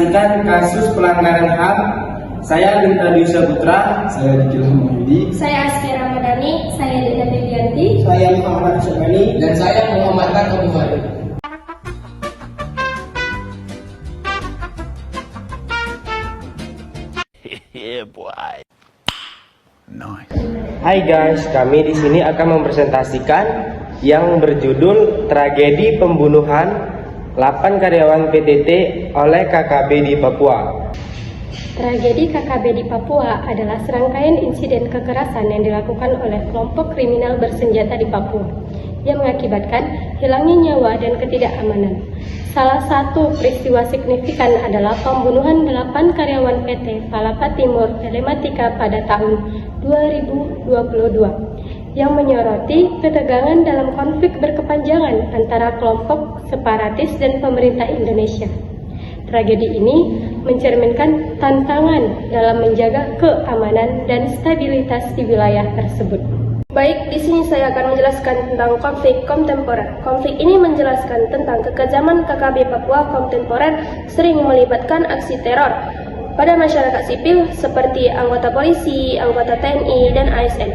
menyaksikan kasus pelanggaran HAM. Saya Linta Dwi Saputra. Saya Dikil Hamayudi. Saya Aski Ramadhani. Saya Dina Devianti. Saya Muhammad Syabani. Dan saya Muhammad Abu Farid. Hai guys, kami di sini akan mempresentasikan yang berjudul Tragedi Pembunuhan 8 karyawan PTT oleh KKB di Papua. Tragedi KKB di Papua adalah serangkaian insiden kekerasan yang dilakukan oleh kelompok kriminal bersenjata di Papua yang mengakibatkan hilangnya nyawa dan ketidakamanan. Salah satu peristiwa signifikan adalah pembunuhan 8 karyawan PT Palapa Timur Telematika pada tahun 2022 yang menyoroti ketegangan dalam konflik berkepanjangan antara kelompok separatis dan pemerintah Indonesia. Tragedi ini mencerminkan tantangan dalam menjaga keamanan dan stabilitas di wilayah tersebut. Baik, di sini saya akan menjelaskan tentang konflik kontemporer. Konflik ini menjelaskan tentang kekejaman KKB Papua kontemporer sering melibatkan aksi teror pada masyarakat sipil seperti anggota polisi, anggota TNI, dan ASN.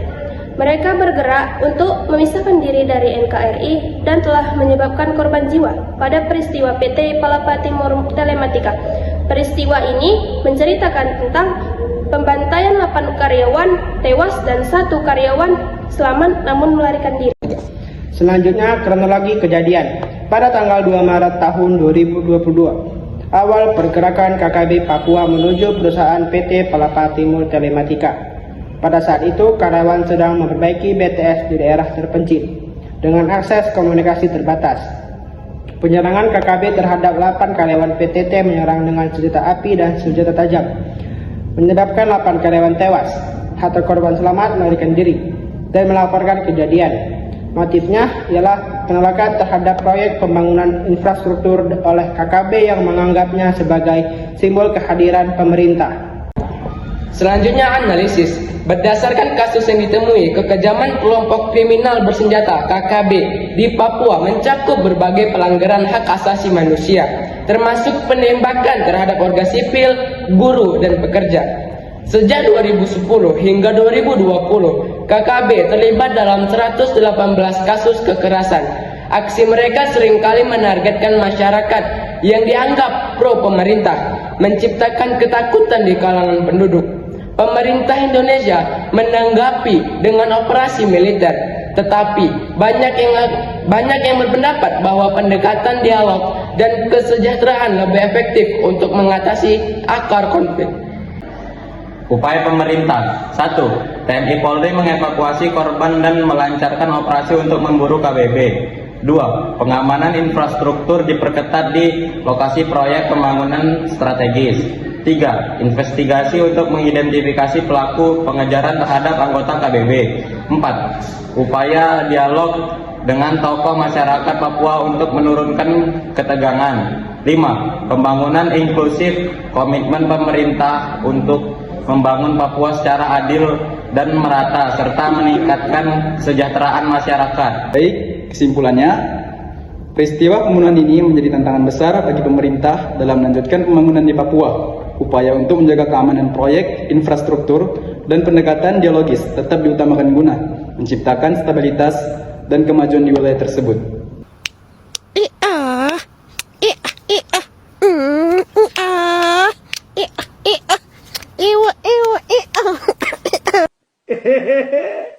Mereka bergerak untuk memisahkan diri dari NKRI dan telah menyebabkan korban jiwa pada peristiwa PT Palapa Timur Telematika. Peristiwa ini menceritakan tentang pembantaian 8 karyawan tewas dan 1 karyawan selamat namun melarikan diri. Selanjutnya kronologi kejadian. Pada tanggal 2 Maret tahun 2022, awal pergerakan KKB Papua menuju perusahaan PT Palapa Timur Telematika. Pada saat itu, karyawan sedang memperbaiki BTS di daerah terpencil dengan akses komunikasi terbatas. Penyerangan KKB terhadap 8 karyawan PTT menyerang dengan senjata api dan senjata tajam, menyebabkan 8 karyawan tewas. 1 korban selamat melarikan diri dan melaporkan kejadian. Motifnya ialah penolakan terhadap proyek pembangunan infrastruktur oleh KKB yang menganggapnya sebagai simbol kehadiran pemerintah. Selanjutnya analisis. Berdasarkan kasus yang ditemui, kekejaman kelompok kriminal bersenjata KKB di Papua mencakup berbagai pelanggaran hak asasi manusia, termasuk penembakan terhadap warga sipil, buruh, dan pekerja. Sejak 2010 hingga 2020, KKB terlibat dalam 118 kasus kekerasan. Aksi mereka seringkali menargetkan masyarakat yang dianggap pro pemerintah, menciptakan ketakutan di kalangan penduduk. Pemerintah Indonesia menanggapi dengan operasi militer, tetapi banyak yang berpendapat bahwa pendekatan dialog dan kesejahteraan lebih efektif untuk mengatasi akar konflik. Upaya pemerintah: 1. TNI Polri mengevakuasi korban dan melancarkan operasi untuk memburu KBB. 2. Pengamanan infrastruktur diperketat di lokasi proyek pembangunan strategis. 3. Investigasi untuk mengidentifikasi pelaku pengejaran terhadap anggota KBB. 4. Upaya dialog dengan tokoh masyarakat Papua untuk menurunkan ketegangan. 5. Pembangunan inklusif, komitmen pemerintah untuk membangun Papua secara adil dan merata serta meningkatkan kesejahteraan masyarakat. Baik, kesimpulannya, peristiwa pembunuhan ini menjadi tantangan besar bagi pemerintah dalam melanjutkan pembangunan di Papua. Upaya untuk menjaga keamanan proyek, infrastruktur, dan pendekatan dialogis tetap diutamakan guna menciptakan stabilitas dan kemajuan di wilayah tersebut. Hehehe